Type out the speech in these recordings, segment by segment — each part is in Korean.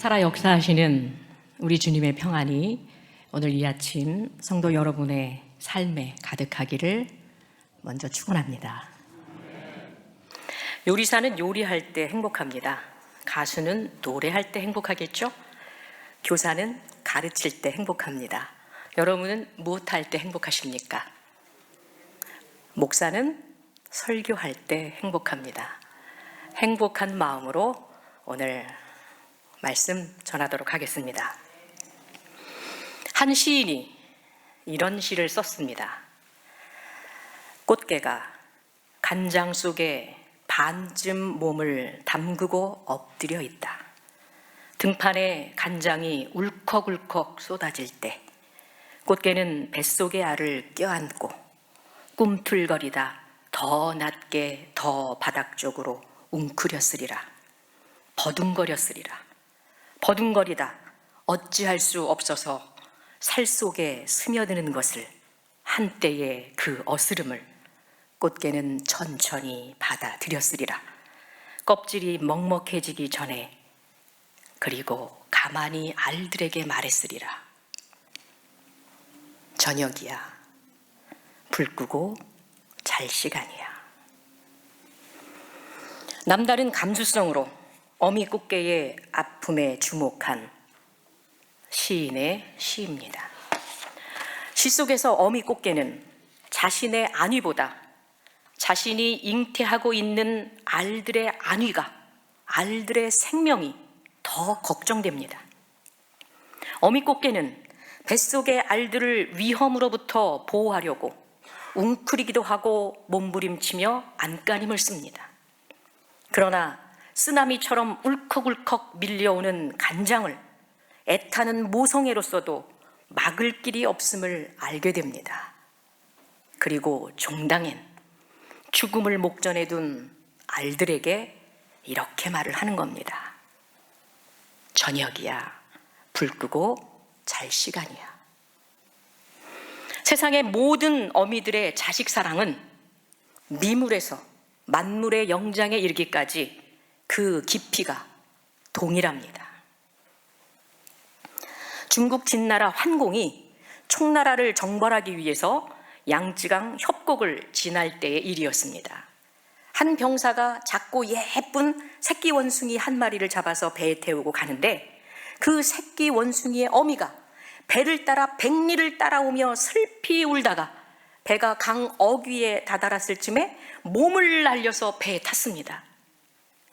살아 역사하시는 우리 주님의 평안이 오늘 이 아침 성도 여러분의 삶에 가득하기를 먼저 축원합니다. 요리사는 요리할 때 행복합니다. 가수는 노래할 때 행복하겠죠? 교사는 가르칠 때 행복합니다. 여러분은 무엇할 때 행복하십니까? 목사는 설교할 때 행복합니다. 행복한 마음으로 오늘 말씀 전하도록 하겠습니다. 한 시인이 이런 시를 썼습니다. 꽃게가 간장 속에 반쯤 몸을 담그고 엎드려 있다. 등판에 간장이 울컥울컥 쏟아질 때 꽃게는 뱃속의 알을 껴안고 꿈틀거리다 더 낮게 더 바닥 쪽으로 웅크렸으리라. 버둥거리다 어찌할 수 없어서 살 속에 스며드는 것을 한때의 그 어스름을 꽃게는 천천히 받아들였으리라. 껍질이 먹먹해지기 전에 그리고 가만히 알들에게 말했으리라. 저녁이야. 불 끄고 잘 시간이야. 남다른 감수성으로 어미 꽃게의 아픔에 주목한 시인의 시입니다. 시 속에서 어미 꽃게는 자신의 안위보다 자신이 잉태하고 있는 알들의 안위가, 알들의 생명이 더 걱정됩니다. 어미 꽃게는 뱃속의 알들을 위험으로부터 보호하려고 웅크리기도 하고 몸부림치며 안간힘을 씁니다. 그러나 쓰나미처럼 울컥울컥 밀려오는 간장을 애타는 모성애로서도 막을 길이 없음을 알게 됩니다. 그리고 종당엔 죽음을 목전에 둔 알들에게 이렇게 말을 하는 겁니다. 저녁이야. 불 끄고 잘 시간이야. 세상의 모든 어미들의 자식 사랑은 미물에서 만물의 영장에 이르기까지 그 깊이가 동일합니다. 중국 진나라 환공이 총나라를 정벌하기 위해서 양쯔강 협곡을 지날 때의 일이었습니다. 한 병사가 작고 예쁜 새끼 원숭이 한 마리를 잡아서 배에 태우고 가는데 그 새끼 원숭이의 어미가 배를 따라 백리를 따라오며 슬피 울다가 배가 강 어귀에 다다랐을 쯤에 몸을 날려서 배에 탔습니다.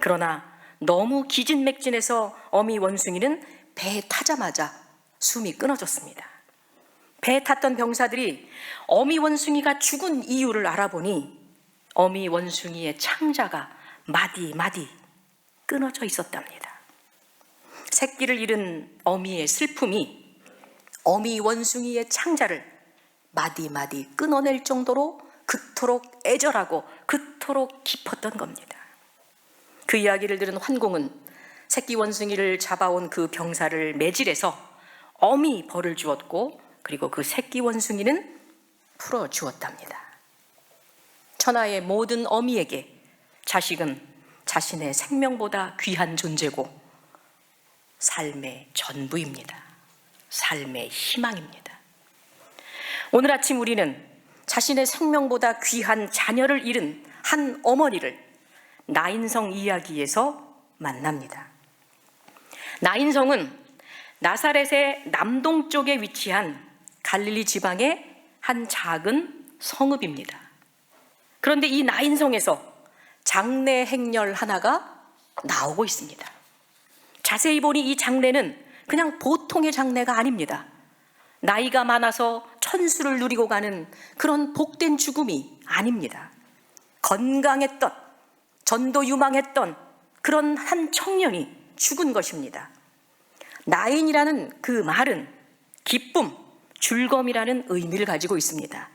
그러나 너무 기진맥진해서 어미 원숭이는 배에 타자마자 숨이 끊어졌습니다. 배에 탔던 병사들이 어미 원숭이가 죽은 이유를 알아보니 어미 원숭이의 창자가 마디마디 끊어져 있었답니다. 새끼를 잃은 어미의 슬픔이 어미 원숭이의 창자를 마디마디 끊어낼 정도로 그토록 애절하고 그토록 깊었던 겁니다. 그 이야기를 들은 환공은 새끼 원숭이를 잡아온 그 병사를 매질해서 어미 벌을 주었고 그리고 그 새끼 원숭이는 풀어주었답니다. 천하의 모든 어미에게 자식은 자신의 생명보다 귀한 존재고 삶의 전부입니다. 삶의 희망입니다. 오늘 아침 우리는 자신의 생명보다 귀한 자녀를 잃은 한 어머니를 나인성 이야기에서 만납니다. 나인성은 나사렛의 남동쪽에 위치한 갈릴리 지방의 한 작은 성읍입니다. 그런데 이 나인성에서 장례 행렬 하나가 나오고 있습니다. 자세히 보니 이 장례는 그냥 보통의 장례가 아닙니다. 나이가 많아서 천수를 누리고 가는 그런 복된 죽음이 아닙니다. 건강했던, 전도 유망했던 그런 한 청년이 죽은 것입니다. 나인이라는 그 말은 기쁨, 즐거움이라는 의미를 가지고 있습니다.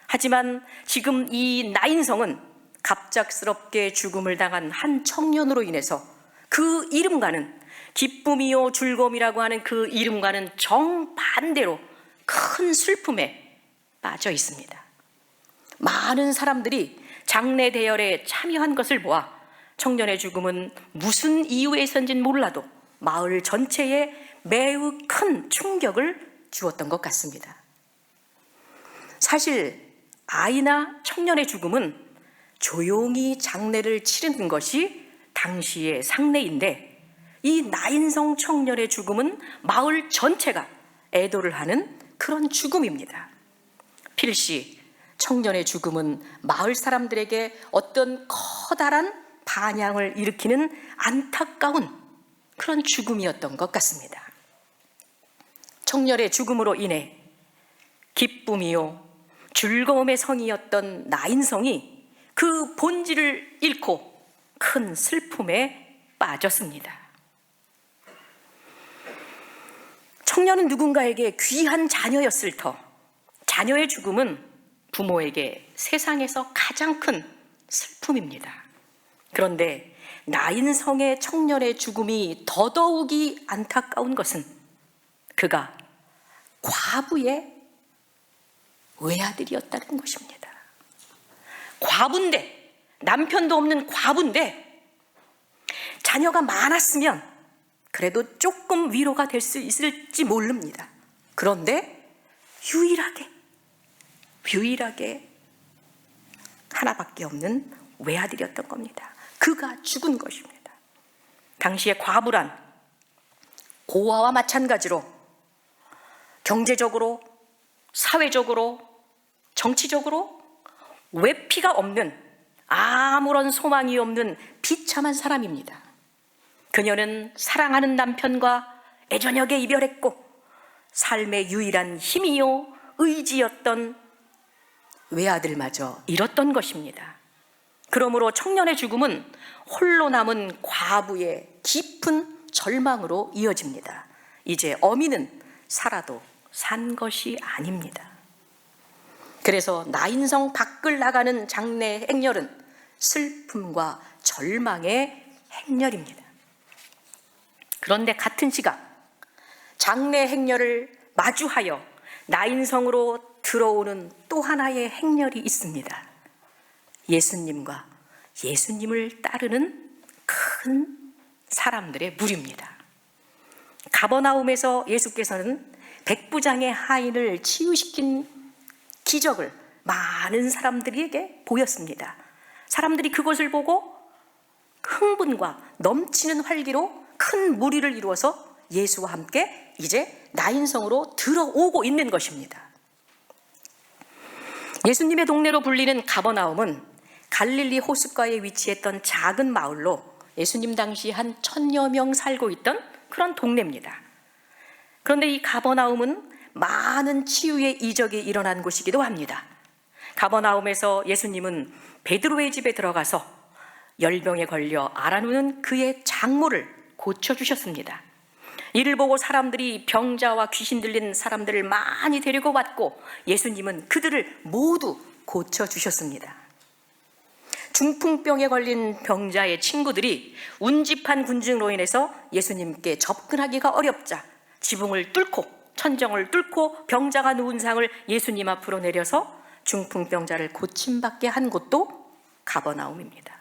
하지만 지금 이 나인성은 갑작스럽게 죽음을 당한 한 청년으로 인해서 그 이름과는 기쁨이요 즐거움이라고 하는 그 이름과는 정반대로 큰 슬픔에 빠져 있습니다. 많은 사람들이 장례 대열에 참여한 것을 보아 청년의 죽음은 무슨 이유에서인지는 몰라도 마을 전체에 매우 큰 충격을 주었던 것 같습니다. 사실 아이나 청년의 죽음은 조용히 장례를 치르는 것이 당시의 상례인데, 이 나인성 청년의 죽음은 마을 전체가 애도를 하는 그런 죽음입니다. 필시 청년의 죽음은 마을 사람들에게 어떤 커다란 반향을 일으키는 안타까운 그런 죽음이었던 것 같습니다. 청년의 죽음으로 인해 기쁨이요 즐거움의 성이었던 나인성이 그 본질을 잃고 큰 슬픔에 빠졌습니다. 청년은 누군가에게 귀한 자녀였을 터, 자녀의 죽음은 부모에게 세상에서 가장 큰 슬픔입니다. 그런데 나인성의 청년의 죽음이 더더욱이 안타까운 것은 그가 과부의 외아들이었다는 것입니다. 과부인데, 남편도 없는 과부인데 자녀가 많았으면 그래도 조금 위로가 될 수 있을지 모릅니다. 그런데 유일하게 하나밖에 없는 외아들이었던 겁니다. 그가 죽은 것입니다. 당시의 과부란 고아와 마찬가지로 경제적으로, 사회적으로, 정치적으로 외피가 없는, 아무런 소망이 없는 비참한 사람입니다. 그녀는 사랑하는 남편과 애저녁에 이별했고 삶의 유일한 힘이요 의지였던 외아들마저 잃었던 것입니다. 그러므로 청년의 죽음은 홀로 남은 과부의 깊은 절망으로 이어집니다. 이제 어미는 살아도 산 것이 아닙니다. 그래서 나인성 밖을 나가는 장례 행렬은 슬픔과 절망의 행렬입니다. 그런데 같은 시각 장례 행렬을 마주하여 나인성으로 들어오는 또 하나의 행렬이 있습니다. 예수님과 예수님을 따르는 큰 사람들의 무리입니다. 가버나움에서 예수께서는 백부장의 하인을 치유시킨 기적을 많은 사람들에게 보였습니다. 사람들이 그것을 보고 흥분과 넘치는 활기로 큰 무리를 이루어서 예수와 함께 이제 나인성으로 들어오고 있는 것입니다. 예수님의 동네로 불리는 가버나움은 갈릴리 호숫가에 위치했던 작은 마을로 예수님 당시 한 1000여 명 살고 있던 그런 동네입니다. 그런데 이 가버나움은 많은 치유의 이적이 일어난 곳이기도 합니다. 가버나움에서 예수님은 베드로의 집에 들어가서 열병에 걸려 앓아누는 그의 장모를 고쳐주셨습니다. 이를 보고 사람들이 병자와 귀신 들린 사람들을 많이 데리고 왔고 예수님은 그들을 모두 고쳐주셨습니다. 중풍병에 걸린 병자의 친구들이 운집한 군중으로 인해서 예수님께 접근하기가 어렵자 지붕을 뚫고 천정을 뚫고 병자가 누운 상을 예수님 앞으로 내려서 중풍병자를 고침받게 한 곳도 가버나움입니다.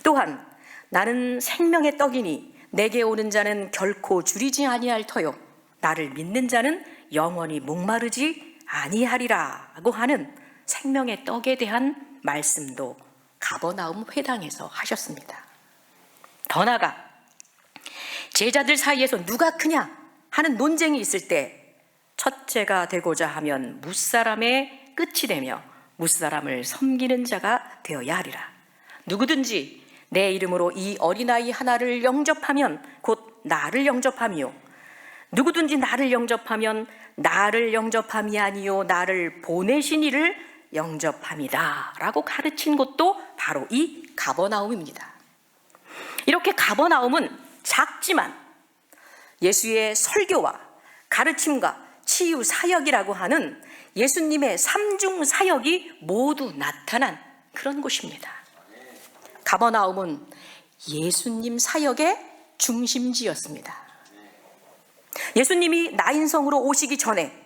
또한 나는 생명의 떡이니 내게 오는 자는 결코 줄이지 아니할 터요 나를 믿는 자는 영원히 목마르지 아니하리라고 하는 생명의 떡에 대한 말씀도 가버나움 회당에서 하셨습니다. 더 나아가 제자들 사이에서 누가 크냐 하는 논쟁이 있을 때 첫째가 되고자 하면 무사람의 끝이 되며 무사람을 섬기는 자가 되어야 하리라. 누구든지 내 이름으로 이 어린아이 하나를 영접하면 곧 나를 영접함이요 누구든지 나를 영접하면 나를 영접함이 아니요 나를 보내신 이를 영접함이다 라고 가르친 곳도 바로 이 가버나움입니다. 이렇게 가버나움은 작지만 예수의 설교와 가르침과 치유 사역이라고 하는 예수님의 삼중 사역이 모두 나타난 그런 곳입니다. 가버나움은 예수님 사역의 중심지였습니다. 예수님이 나인성으로 오시기 전에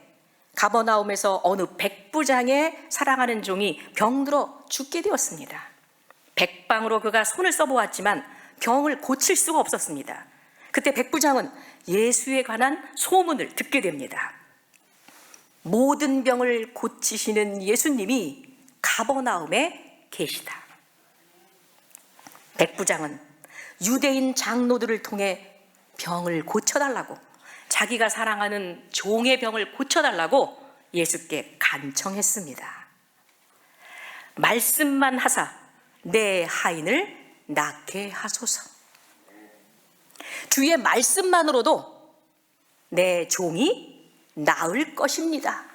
가버나움에서 어느 백부장의 사랑하는 종이 병들어 죽게 되었습니다. 백방으로 그가 손을 써보았지만 병을 고칠 수가 없었습니다. 그때 백부장은 예수에 관한 소문을 듣게 됩니다. 모든 병을 고치시는 예수님이 가버나움에 계시다. 백부장은 유대인 장로들을 통해 병을 고쳐달라고, 자기가 사랑하는 종의 병을 고쳐달라고 예수께 간청했습니다. 말씀만 하사 내 하인을 낫게 하소서. 주의 말씀만으로도 내 종이 나을 것입니다.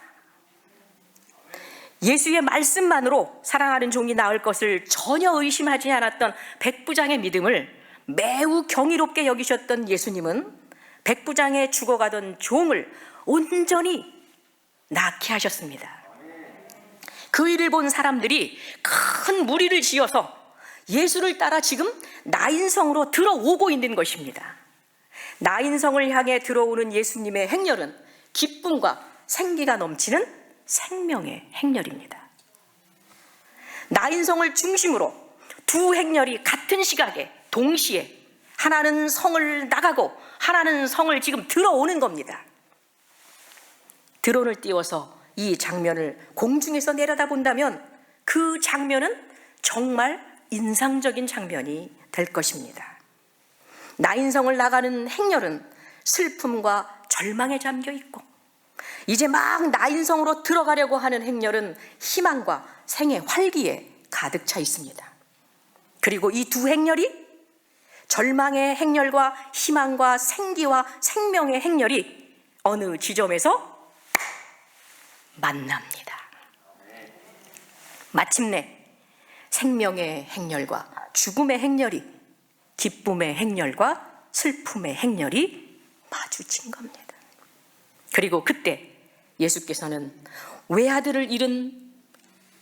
예수의 말씀만으로 사랑하는 종이 나을 것을 전혀 의심하지 않았던 백부장의 믿음을 매우 경이롭게 여기셨던 예수님은 백부장의 죽어가던 종을 온전히 낫게 하셨습니다. 그 일을 본 사람들이 큰 무리를 지어서 예수를 따라 지금 나인성으로 들어오고 있는 것입니다. 나인성을 향해 들어오는 예수님의 행렬은 기쁨과 생기가 넘치는 생명의 행렬입니다. 나인성을 중심으로 두 행렬이 같은 시각에 동시에 하나는 성을 나가고 하나는 성을 지금 들어오는 겁니다. 드론을 띄워서 이 장면을 공중에서 내려다본다면 그 장면은 정말 인상적인 장면이 될 것입니다. 나인성을 나가는 행렬은 슬픔과 절망에 잠겨 있고, 이제 막 나인성으로 들어가려고 하는 행렬은 희망과 생의 활기에 가득 차 있습니다. 그리고 이 두 행렬이, 절망의 행렬과 희망과 생기와 생명의 행렬이 어느 지점에서 만납니다. 마침내 생명의 행렬과 죽음의 행렬이, 기쁨의 행렬과 슬픔의 행렬이 마주친 겁니다. 그리고 그때 예수께서는 외아들을 잃은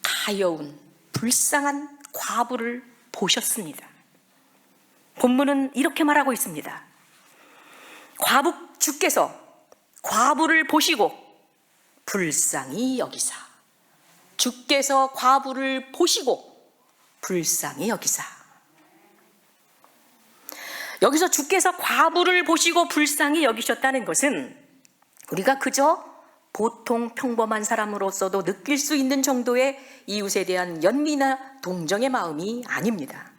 가여운 불쌍한 과부를 보셨습니다. 본문은 이렇게 말하고 있습니다. 주께서 과부를 보시고 불쌍히 여기사. 주께서 과부를 보시고 불쌍히 여기사. 여기서 주께서 과부를 보시고 불쌍히 여기셨다는 것은 우리가 그저 보통 평범한 사람으로서도 느낄 수 있는 정도의 이웃에 대한 연민이나 동정의 마음이 아닙니다.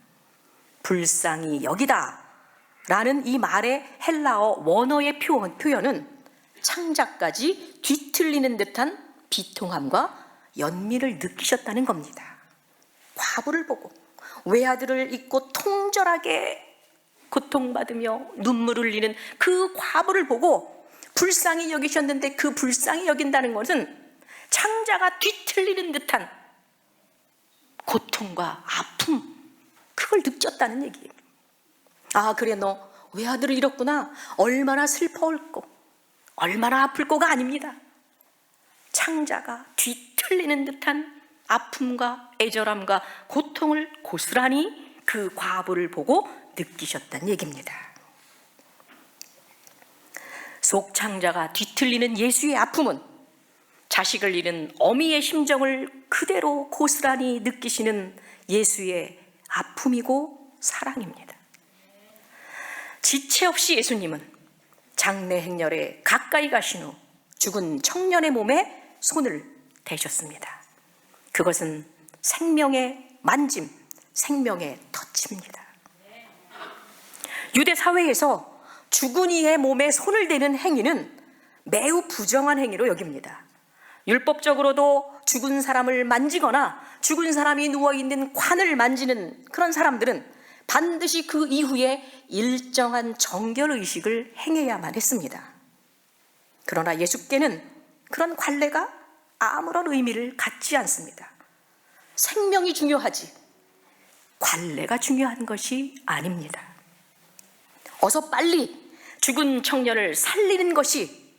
불쌍히 여기다 라는 이 말의 헬라어 원어의 표현은 창자까지 뒤틀리는 듯한 비통함과 연민을 느끼셨다는 겁니다. 과부를 보고 외아들을 잊고 통절하게 고통받으며 눈물 흘리는 그 과부를 보고 불쌍히 여기셨는데, 그 불쌍히 여긴다는 것은 창자가 뒤틀리는 듯한 고통과 아픔, 그걸 느꼈다는 얘기예요. 아, 그래, 너 외아들을 잃었구나. 얼마나 슬퍼올꼬, 얼마나 아플꼬가 아닙니다. 창자가 뒤틀리는 듯한 아픔과 애절함과 고통을 고스란히 그 과부를 보고 느끼셨다는 얘기입니다. 속창자가 뒤틀리는 예수의 아픔은 자식을 잃은 어미의 심정을 그대로 고스란히 느끼시는 예수의 아픔이고 사랑입니다. 지체 없이 예수님은 장례 행렬에 가까이 가신 후 죽은 청년의 몸에 손을 대셨습니다. 그것은 생명의 만짐, 생명의 터치입니다. 유대 사회에서 죽은 이의 몸에 손을 대는 행위는 매우 부정한 행위로 여깁니다. 율법적으로도 죽은 사람을 만지거나 죽은 사람이 누워있는 관을 만지는 그런 사람들은 반드시 그 이후에 일정한 정결의식을 행해야만 했습니다. 그러나 예수께는 그런 관례가 아무런 의미를 갖지 않습니다. 생명이 중요하지 관례가 중요한 것이 아닙니다. 어서 빨리 죽은 청년을 살리는 것이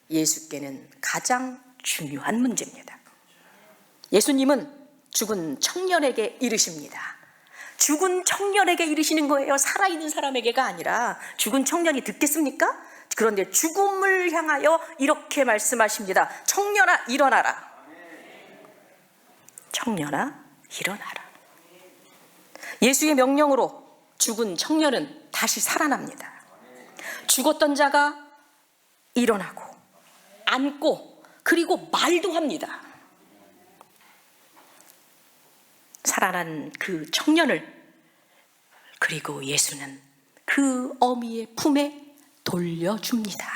예수께는 가장 중요한 문제입니다. 예수님은 죽은 청년에게 이르십니다. 죽은 청년에게 이르시는 거예요. 살아있는 사람에게가 아니라. 죽은 청년이 듣겠습니까? 그런데 죽음을 향하여 이렇게 말씀하십니다. 청년아 일어나라. 청년아 일어나라. 예수의 명령으로 죽은 청년은 다시 살아납니다. 죽었던 자가 일어나고 앉고 그리고 말도 합니다. 살아난 그 청년을 그리고 예수는 그 어미의 품에 돌려줍니다.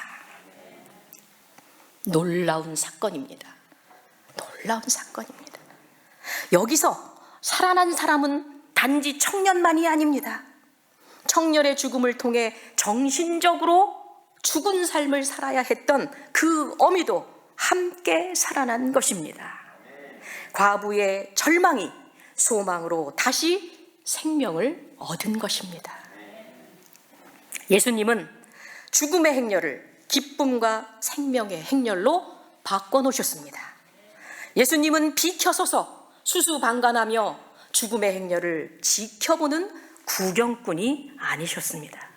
놀라운 사건입니다. 놀라운 사건입니다. 여기서 살아난 사람은 단지 청년만이 아닙니다. 청년의 죽음을 통해 정신적으로 죽은 삶을 살아야 했던 그 어미도 함께 살아난 것입니다. 과부의 절망이 소망으로 다시 생명을 얻은 것입니다. 예수님은 죽음의 행렬을 기쁨과 생명의 행렬로 바꿔놓으셨습니다. 예수님은 비켜서서 수수방관하며 죽음의 행렬을 지켜보는 구경꾼이 아니셨습니다.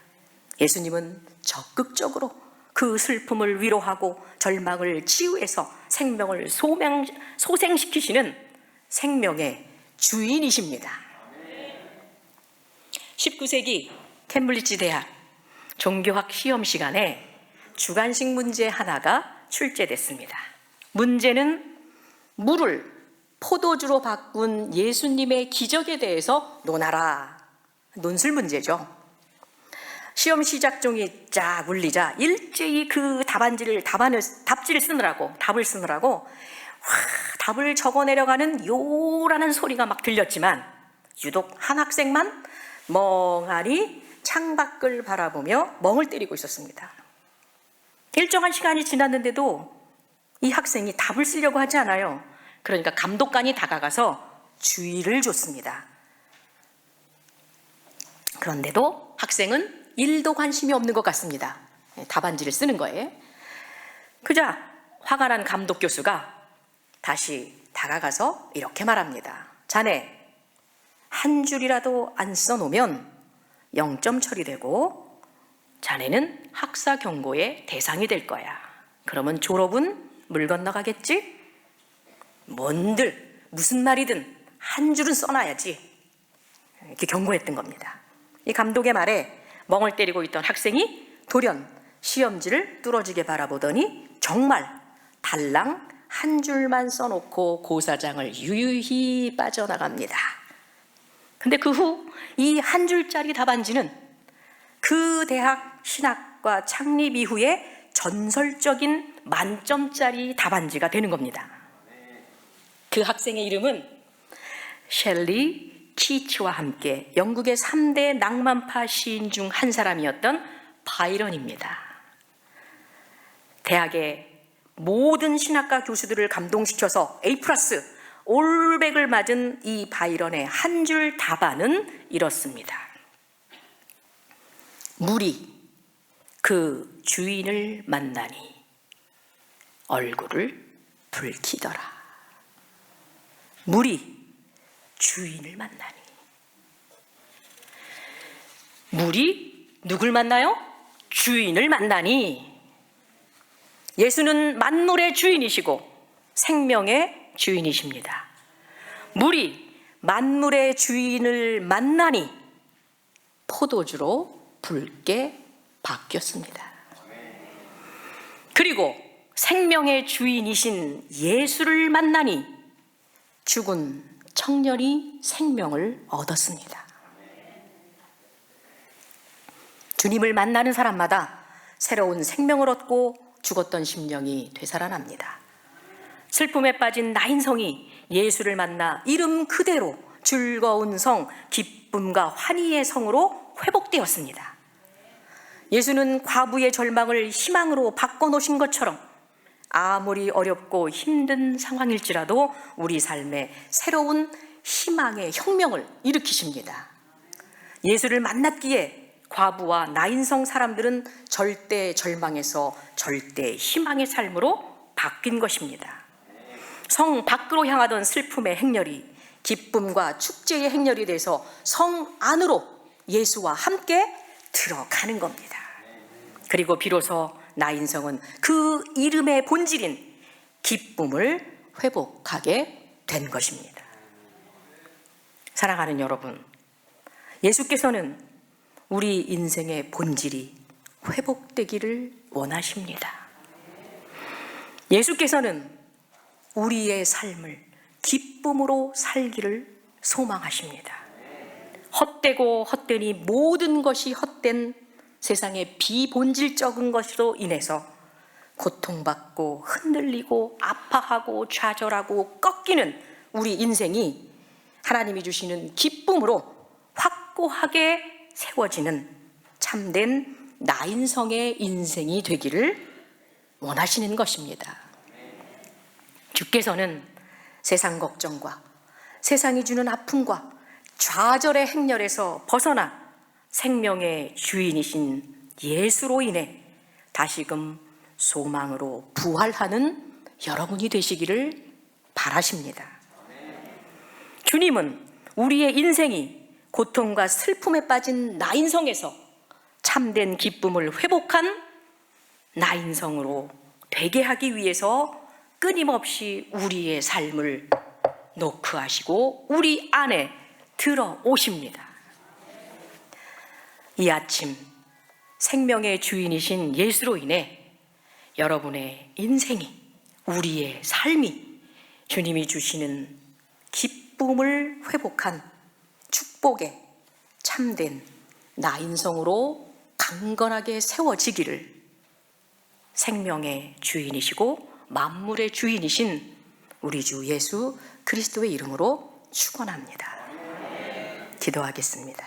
예수님은 적극적으로 그 슬픔을 위로하고 절망을 치유해서 생명을 소생시키시는 생명의 주인이십니다. 19세기 캠브리지 대학 종교학 시험 시간에 주관식 문제 하나가 출제됐습니다. 문제는 물을 포도주로 바꾼 예수님의 기적에 대해서 논하라. 논술 문제죠. 시험 시작 종이 쫙 울리자 일제히 그 답지를 쓰느라고 답을 적어내려가는 요란한 소리가 막 들렸지만 유독 한 학생만 멍하니 창밖을 바라보며 멍을 때리고 있었습니다. 일정한 시간이 지났는데도 이 학생이 답을 쓰려고 하지 않아요. 그러니까 감독관이 다가가서 주의를 줬습니다. 그런데도 학생은 1도 관심이 없는 것 같습니다. 답안지를 쓰는 거예요. 그자 화가 난 감독 교수가 다시 다가가서 이렇게 말합니다. 자네 한 줄이라도 안 써놓으면 0점 처리되고 자네는 학사 경고의 대상이 될 거야. 그러면 졸업은 물 건너가겠지? 뭔들 무슨 말이든 한 줄은 써놔야지. 이렇게 경고했던 겁니다. 이 감독의 말에 멍을 때리고 있던 학생이 돌연 시험지를 뚫어지게 바라보더니 정말 달랑 한 줄만 써놓고 고사장을 유유히 빠져나갑니다. 근데 그 후 이 한 줄짜리 답안지는 그 대학 신학과 창립 이후에 전설적인 만점짜리 답안지가 되는 겁니다. 그 학생의 이름은 셸리 키치와 함께 영국의 3대 낭만파 시인 중 한 사람이었던 바이런입니다. 대학의 모든 신학과 교수들을 감동시켜서 A+, 올백을 맞은 이 바이런의 한 줄 답안은 이렇습니다. 물이 그 주인을 만나니 얼굴을 붉히더라. 물이 주인을 만나니. 물이 누굴 만나요? 주인을 만나니. 예수는 만물의 주인이시고 생명의 주인이십니다. 물이 만물의 주인을 만나니 포도주로 붉게 바뀌었습니다. 그리고 생명의 주인이신 예수를 만나니 죽은 청년이 생명을 얻었습니다. 주님을 만나는 사람마다 새로운 생명을 얻고 죽었던 심령이 되살아납니다. 슬픔에 빠진 나인성이 예수를 만나 이름 그대로 즐거운 성, 기쁨과 환희의 성으로 회복되었습니다. 예수는 과부의 절망을 희망으로 바꿔놓으신 것처럼 아무리 어렵고 힘든 상황일지라도 우리 삶에 새로운 희망의 혁명을 일으키십니다. 예수를 만났기에 과부와 나인성 사람들은 절대 절망에서 절대 희망의 삶으로 바뀐 것입니다. 성 밖으로 향하던 슬픔의 행렬이 기쁨과 축제의 행렬이 돼서 성 안으로 예수와 함께 들어가는 겁니다. 그리고 비로소 나인성은 그 이름의 본질인 기쁨을 회복하게 된 것입니다. 사랑하는 여러분, 예수께서는 우리 인생의 본질이 회복되기를 원하십니다. 예수께서는 우리의 삶을 기쁨으로 살기를 소망하십니다. 헛되고 헛되니 모든 것이 헛된 세상의 비본질적인 것으로 인해서 고통받고 흔들리고 아파하고 좌절하고 꺾이는 우리 인생이 하나님이 주시는 기쁨으로 확고하게 세워지는 참된 나인성의 인생이 되기를 원하시는 것입니다. 주께서는 세상 걱정과 세상이 주는 아픔과 좌절의 행렬에서 벗어나 생명의 주인이신 예수로 인해 다시금 소망으로 부활하는 여러분이 되시기를 바라십니다. 주님은 우리의 인생이 고통과 슬픔에 빠진 나인성에서 참된 기쁨을 회복한 나인성으로 되게 하기 위해서 끊임없이 우리의 삶을 노크하시고 우리 안에 들어오십니다. 이 아침 생명의 주인이신 예수로 인해 여러분의 인생이, 우리의 삶이 주님이 주시는 기쁨을 회복한 축복의 참된 나인성으로 강건하게 세워지기를 생명의 주인이시고 만물의 주인이신 우리 주 예수 그리스도의 이름으로 축원합니다. 기도하겠습니다.